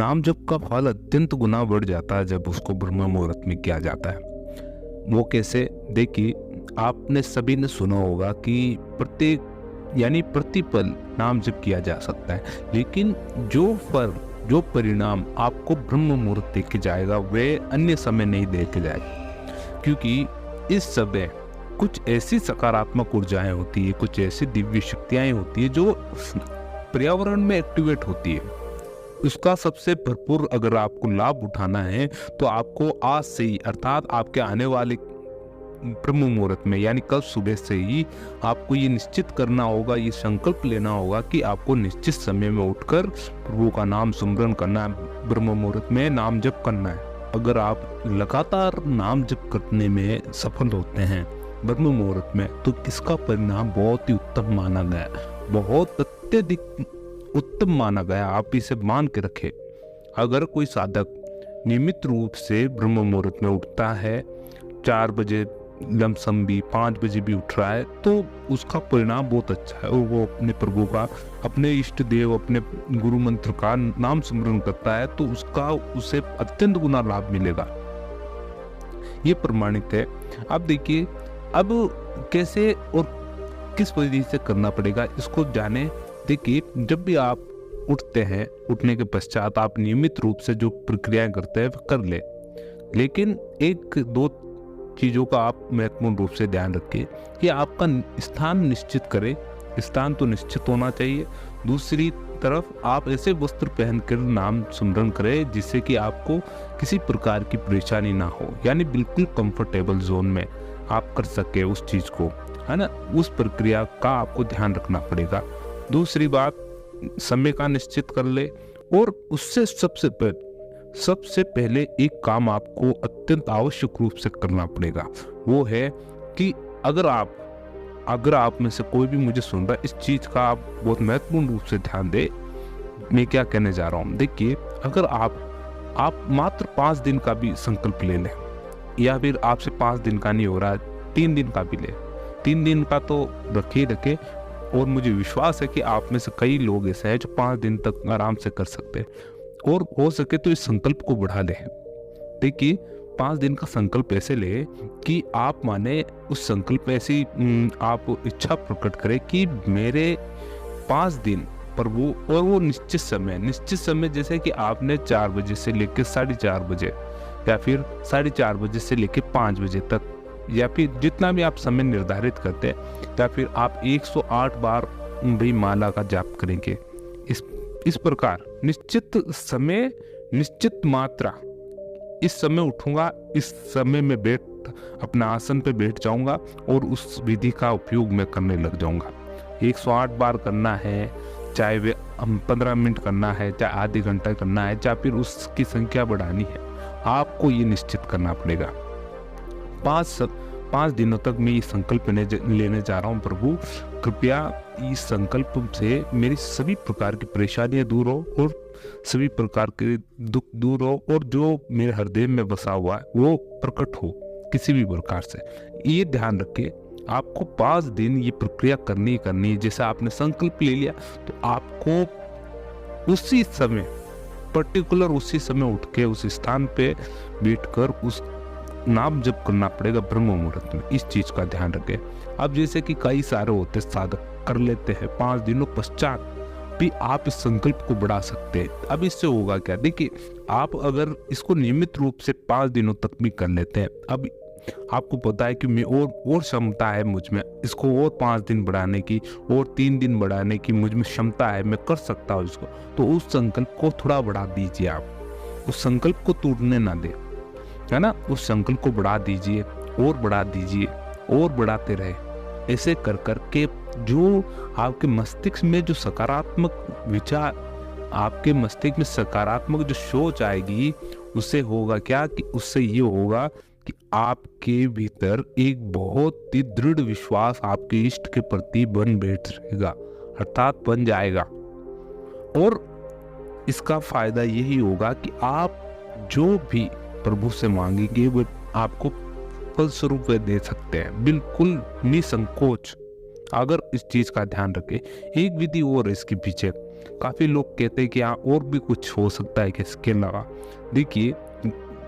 नाम जप का फल अत्यंत गुना बढ़ जाता है जब उसको ब्रह्म मुहूर्त में किया जाता है। वो कैसे? देखिए, आपने सभी ने सुना होगा कि प्रत्येक यानी प्रतिपल नाम जप किया जा सकता है, लेकिन जो फल जो परिणाम आपको ब्रह्म मुहूर्त देके जाएगा वह अन्य समय नहीं देके जाएगा, क्योंकि इस समय कुछ ऐसी सकारात्मक ऊर्जाएं होती है, कुछ ऐसी दिव्य शक्तियां होती है जो पर्यावरण में एक्टिवेट होती है। उसका सबसे भरपूर अगर आपको लाभ उठाना है तो आपको आज से ही, अर्थात आपके आने वाले ब्रह्म मुहूर्त में यानी कल सुबह से ही आपको ये निश्चित करना होगा, ये संकल्प लेना होगा कि आपको निश्चित समय में उठकर प्रभु का नाम सुमरन करना है, ब्रह्म मुहूर्त में नाम जप करना है। अगर आप लगातार नाम जप करने में सफल होते हैं ब्रह्म मुहूर्त में, तो इसका परिणाम बहुत ही उत्तम माना गया, बहुत अत्यधिक उत्तम माना गया। आप इसे मान के रखें। अगर कोई साधक नियमित रूप से ब्रह्म मुहूर्त में उठता है, 4 बजे लमसम भी 5 बजे भी उठ रहा है, तो उसका परिणाम बहुत अच्छा है और वो अपने प्रभु का, अपने इष्ट देव, अपने गुरु मंत्र का नाम स्मरण करता है, तो उसे अत्यंत गुना लाभ मिलेगा। ये प्रमाणित है। अब देखिए, अब कैसे और किस विधि से करना पड़ेगा इसको जाने। देखिए, जब भी आप उठते हैं, उठने के पश्चात आप नियमित रूप से जो प्रक्रियाएं करते हैं कर ले, लेकिन 1-2 चीज़ों का आप महत्वपूर्ण रूप से ध्यान रखिए कि आपका स्थान निश्चित करें। स्थान तो निश्चित होना चाहिए। दूसरी तरफ आप ऐसे वस्त्र पहनकर नाम स्मरण करें जिससे कि आपको किसी प्रकार की परेशानी ना हो, यानी बिल्कुल कंफर्टेबल जोन में आप कर सके उस चीज़ को, है ना। उस प्रक्रिया का आपको ध्यान रखना पड़ेगा। दूसरी बात, समय का निश्चित कर ले, और उससे सबसे पहले एक काम आपको अत्यंत आवश्यक रूप से करना पड़ेगा। वो है कि अगर आप में से कोई भी मुझे सुन रहा है, इस चीज़ का आप बहुत महत्वपूर्ण रूप से ध्यान दे। मैं क्या कहने जा रहा हूँ। देखिए, अगर आप मात्र 5 दिन का भी संकल्प ले लें, या फिर आपसे 5 दिन का नहीं हो रहा, 3 दिन का भी ले, 3 दिन का तो रखे, और मुझे विश्वास है कि आप में से कई लोग ऐसे हैं जो 5 दिन तक आराम से कर सकते हैं, और हो सके तो इस संकल्प को बढ़ा लें। देखिए, 5 दिन का संकल्प ऐसे ले कि आप माने उस संकल्प में ऐसी आप इच्छा प्रकट करें कि मेरे 5 दिन पर वो निश्चित समय, जैसे कि आपने 4 बजे से लेकर 4:30 बजे, या फिर 4:30 बजे से लेकर 5 बजे तक, या फिर जितना भी आप समय निर्धारित करते हैं, या फिर आप 108 बार भी माला का जाप करेंगे। इस प्रकार निश्चित समय, निश्चित मात्रा, इस समय उठूंगा, इस समय में अपना आसन पे बैठ जाऊंगा और उस विधि का उपयोग मैं करने लग जाऊंगा। 108 बार करना है, चाहे वे 15 मिनट करना है, चाहे आधे घंटा करना है, चाहे फिर उसकी संख्या बढ़ानी है, आपको ये निश्चित करना पड़ेगा। 5 दिनों तक मैं ये संकल्प लेने जा रहा हूँ। प्रभु, कृपया इस संकल्प से मेरी सभी प्रकार की परेशानियां दूर हो और सभी प्रकार के दुख दूर हो, और जो मेरे हृदय में बसा हुआ है वो प्रकट हो किसी भी प्रकार से। ये ध्यान रखिए, आपको 5 दिन ये प्रक्रिया करनी है। जैसे आपने संकल्प ले लिया, तो आपको उसी समय, पर्टिकुलर उसी समय उठ के उस स्थान पे बैठकर उस नाम जप करना पड़ेगा ब्रह्म मुहूर्त में। इस चीज का ध्यान रखें। अब जैसे कि कई सारे होते साधक कर लेते हैं, 5 दिनों पश्चात भी आप इस संकल्प को बढ़ा सकते हैं। अब इससे होगा क्या? देखिए, आप अगर इसको नियमित रूप से 5 दिनों तक भी कर लेते हैं, अब आपको पता है कि मैं और क्षमता है मुझ में, इसको और 5 दिन बढ़ाने की, और 3 दिन बढ़ाने की मुझ में क्षमता है, मैं कर सकता हूँ इसको, तो उस संकल्प को थोड़ा बढ़ा दीजिए। आप उस संकल्प को टूटने ना दे, है ना। उस संकल्प को बढ़ा दीजिए और बढ़ा दीजिए और बढ़ाते रहे। ऐसे कर के जो आपके मस्तिष्क में जो सकारात्मक विचार, आपके मस्तिष्क में सकारात्मक जो सोच आएगी, उससे होगा क्या कि उससे ये होगा कि आपके भीतर एक बहुत ही दृढ़ विश्वास आपके इष्ट के प्रति बन बैठेगा, अर्थात बन जाएगा। और इसका फायदा यही होगा कि आप जो भी प्रभु से मांगेंगे वो आपको फलस्वरूप वे दे सकते हैं, बिल्कुल निसंकोच। अगर इस चीज का ध्यान रखें। एक विधि और इसके पीछे, काफ़ी लोग कहते हैं कि हाँ और भी कुछ हो सकता है कि इसके अलावा। देखिए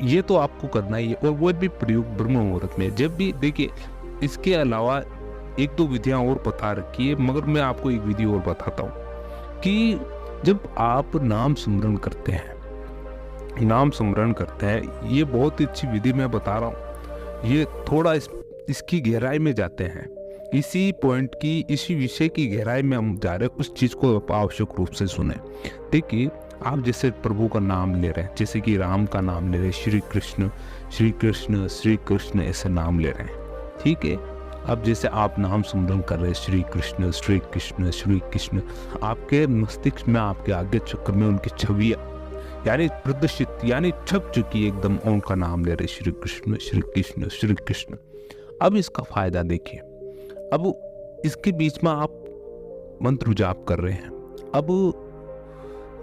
ये तो आपको करना ही है, और वो भी प्रयोग ब्रह्म मुहूर्त में। जब भी देखिए इसके अलावा एक दो विधियाँ और बता रखी है, मगर मैं आपको एक विधि और बताता हूँ कि जब आप नाम सुमरण करते हैं, ये बहुत अच्छी विधि मैं बता रहा हूँ। ये थोड़ा इसकी गहराई में जाते हैं, इसी विषय की गहराई में हम जा रहे हैं। उस चीज़ को आप आवश्यक रूप से सुने। देखिए आप जैसे प्रभु का नाम ले रहे हैं, जैसे कि राम का नाम ले रहे हैं, श्री कृष्ण श्री कृष्ण श्री कृष्ण ऐसे नाम ले रहे हैं, ठीक है। अब जैसे आप नाम सुमरण कर रहे हैं श्री कृष्ण श्री कृष्ण श्री कृष्ण, आपके मस्तिष्क में, आपके आगे चक्र में उनकी छवियाँ यानी प्रदर्शित यानी छप चुकी एकदम, उनका नाम ले रहे श्री कृष्ण श्री कृष्ण श्री कृष्ण। अब इसका फायदा देखिए, अब इसके बीच में आप मंत्र जाप कर रहे हैं। अब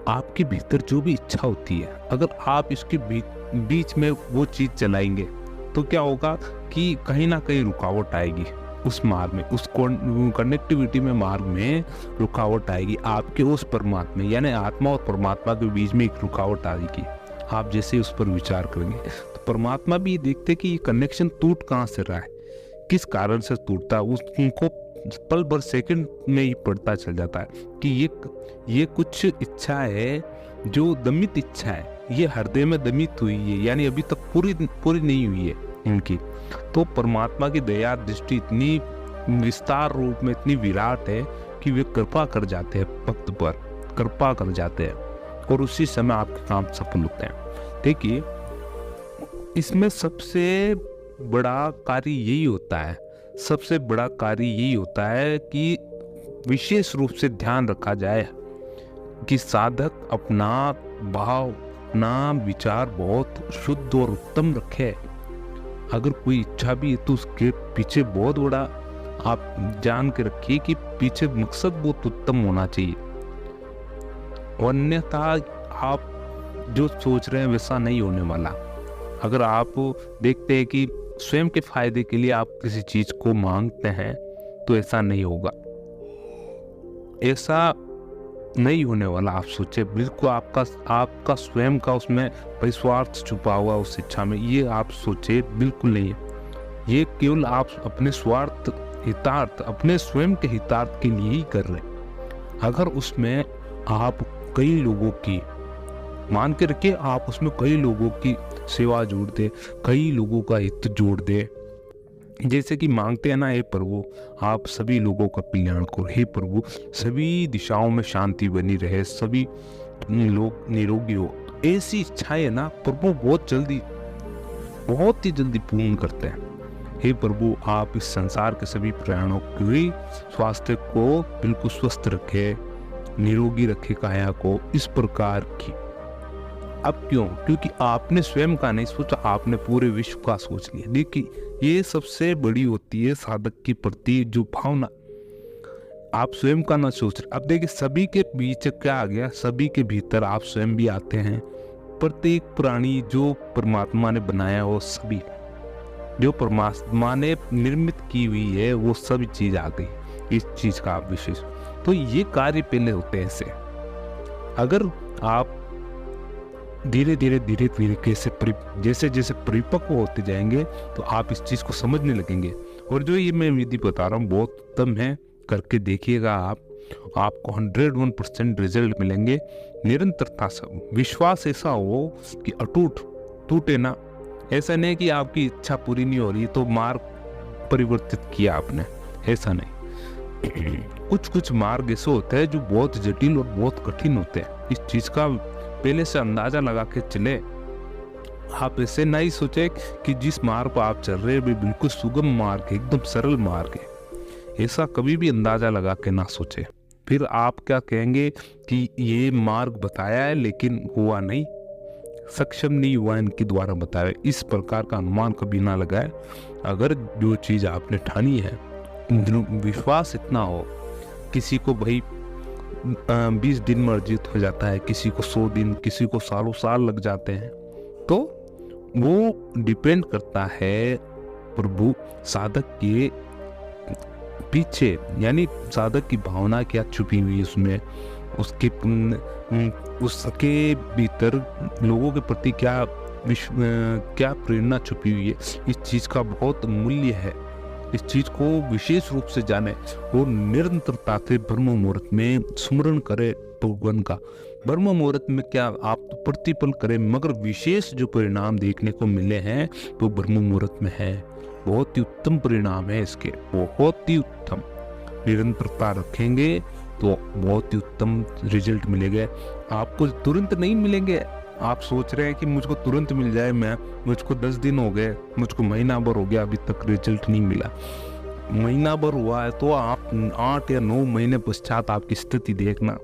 आपके भीतर जो भी इच्छा होती है, अगर आप इसके बीच में वो चीज चलाएंगे तो क्या होगा कि कहीं ना कहीं रुकावट आएगी उस मार्ग में, उस कनेक्टिविटी में, मार्ग में रुकावट आएगी। आपके उस परमात्मा यानी आत्मा और परमात्मा के बीच में एक रुकावट आएगी। आप जैसे उस पर विचार करेंगे तो परमात्मा भी देखते कि ये कनेक्शन टूट कहाँ से रहा है, किस कारण से टूटता है, उनको पल भर सेकंड में ही पता चल जाता है कि ये कुछ इच्छा है जो दमित इच्छा है, ये हृदय में दमित हुई है, यानी अभी तक पूरी नहीं हुई है इनकी। तो परमात्मा की दया दृष्टि इतनी विस्तार रूप में इतनी विराट है कि वे कृपा कर जाते हैं, भक्त पर कृपा कर जाते हैं, और उसी समय आपके काम सफल होते हैं। देखिए इसमें सबसे बड़ा कार्य यही होता है कि विशेष रूप से ध्यान रखा जाए कि साधक अपना भाव, अपना विचार बहुत शुद्ध और उत्तम रखे। अगर कोई इच्छा भी है तो उसके पीछे बहुत बड़ा आप जान के रखिए कि पीछे मकसद बहुत उत्तम होना चाहिए, अन्यथा आप जो सोच रहे हैं वैसा नहीं होने वाला। अगर आप देखते हैं कि स्वयं के फायदे के लिए आप किसी चीज को मांगते हैं तो ऐसा नहीं होगा, ऐसा नहीं होने वाला। आप सोचे बिल्कुल आपका स्वयं का उसमें परिस्वार्थ छुपा हुआ उस इच्छा में, ये आप सोचे बिल्कुल नहीं है। ये केवल आप अपने स्वार्थ हितार्थ, अपने स्वयं के हितार्थ के लिए ही कर रहे हैं। अगर उसमें आप कई लोगों की, मान के रखिए आप उसमें कई लोगों की सेवा जोड़ दे, कई लोगों का हित जोड़ दे, जैसे कि मांगते हैं ना, हे प्रभु आप सभी लोगों का कल्याण करो, हे प्रभु सभी दिशाओं में शांति बनी रहे, सभी लोग निरोगी हो, ऐसी इच्छाएं ना प्रभु बहुत ही जल्दी पूर्ण करते हैं। हे प्रभु आप इस संसार के सभी प्राणों के स्वास्थ्य को बिल्कुल स्वस्थ रखे, निरोगी रखे काया को, इस प्रकार की। अब क्यों? क्योंकि आपने स्वयं का नहीं सोचा, आपने पूरे विश्व का सोच लिया। देखिए ये सबसे बड़ी होती है साधक के प्रति जो भावना, आप स्वयं का ना सोच रहे। अब देखिए सभी के बीच क्या आ गया, सभी के भीतर आप स्वयं भी आते हैं। प्रत्येक प्राणी जो परमात्मा ने बनाया हो, सभी जो परमात्मा ने निर्मित की हुई है, वो सभी चीज आ गई इस चीज का आप विशेष। तो ये कार्य पहले होते हैं ऐसे। अगर आप धीरे धीरे जैसे जैसे परिपक्व होते जाएंगे तो आप इस चीज को समझने लगेंगे। और जो ये मैं विधि बता रहा हूँ बहुत उत्तम है, करके देखिएगा आपको 101% रिजल्ट मिलेंगे। निरंतरता से विश्वास ऐसा हो कि अटूट टूटे ना। ऐसा नहीं कि आपकी इच्छा पूरी नहीं हो रही तो मार्ग परिवर्तित किया आपने, ऐसा नहीं। कुछ मार्ग ऐसे होते हैं जो बहुत जटिल और बहुत कठिन होते हैं। इस चीज का पहले से अंदाजा लगा के चले। आप ऐसे नहीं सोचे कि जिस मार्ग पर आप चल रहे हैं बिल्कुल सुगम मार्ग है, एकदम सरल मार्ग है, ऐसा कभी भी अंदाजा लगा के ना सोचे। फिर आप क्या कहेंगे कि ये मार्ग बताया है लेकिन हुआ नहीं, सक्षम नहीं हुआ इनके द्वारा बताया। इस प्रकार का अनुमान कभी ना लगाए। अगर जो चीज आपने ठानी है, विश्वास इतना हो, किसी को भाई 20 दिन में अर्जित हो जाता है, किसी को 100 दिन, किसी को सालों साल लग जाते हैं, तो वो डिपेंड करता है प्रभु साधक के पीछे, यानी साधक की भावना क्या छुपी हुई है उसमें, उसके उसके भीतर लोगों के प्रति क्या प्रेरणा छुपी हुई है, इस चीज़ का बहुत मूल्य है। इस चीज़ को विशेष रूप से जाने और निरंतरता से ब्रह्म मुहूर्त में स्मरण करें भगवान का। ब्रह्म मुहूर्त में क्या आप तो प्रतिपल करें, मगर विशेष जो परिणाम देखने को मिले हैं तो ब्रह्म मुहूर्त में है। बहुत ही उत्तम परिणाम है इसके, बहुत ही उत्तम। निरंतरता रखेंगे तो बहुत ही उत्तम रिजल्ट मिलेंगे। आपको तुरंत नहीं मिलेंगे। आप सोच रहे हैं कि मुझको तुरंत मिल जाए, मुझको 10 दिन हो गए, मुझको महीना भर हो गया, अभी तक रिजल्ट नहीं मिला। महीना भर हुआ है तो आप 8 या 9 महीने पश्चात आपकी स्थिति देखना।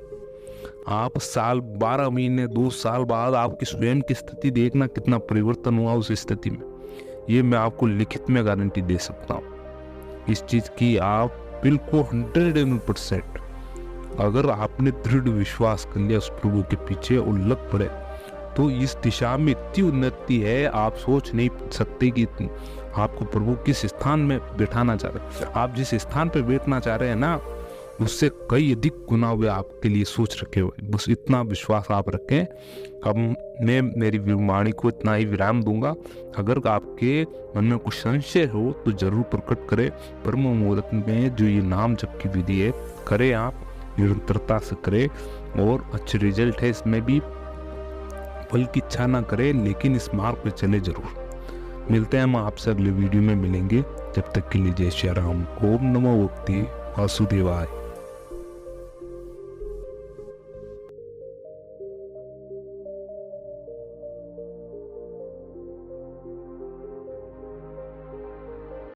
आप साल 12 महीने 2 साल बाद आपकी स्वयं की स्थिति देखना, कितना परिवर्तन हुआ उस स्थिति में। ये मैं आपको लिखित में गारंटी दे सकता हूँ इस चीज़ की। आप बिल्कुल 100% अगर आपने दृढ़ विश्वास कर लिया उस प्रभु के पीछे और लग पड़े तो इस दिशा में इतनी उन्नति है, आप सोच नहीं सकते कि आपको प्रभु किस स्थान में बैठाना चाह रहे हैं। आप जिस स्थान पे बैठना चाह रहे हैं ना, उससे कई अधिक गुना हुए आपके लिए सोच रखे हुए। बस इतना विश्वास आप रखें। अब मैं मेरी वाणी को इतना ही विराम दूंगा। अगर आपके मन में कुछ संशय हो तो जरूर प्रकट करें। ब्रह्म मुहूर्त में जो ये नाम जप की विधि है, करें, आप निरंतरता से करें और अच्छे रिजल्ट है इसमें भी। फल की इच्छा ना करें, लेकिन इस मार्ग पे चले जरूर। मिलते हैं, हम आपसे अगले वीडियो में मिलेंगे। जब तक के लिए जय श्री राम। ओम नमो भगवते वासुदेवाय।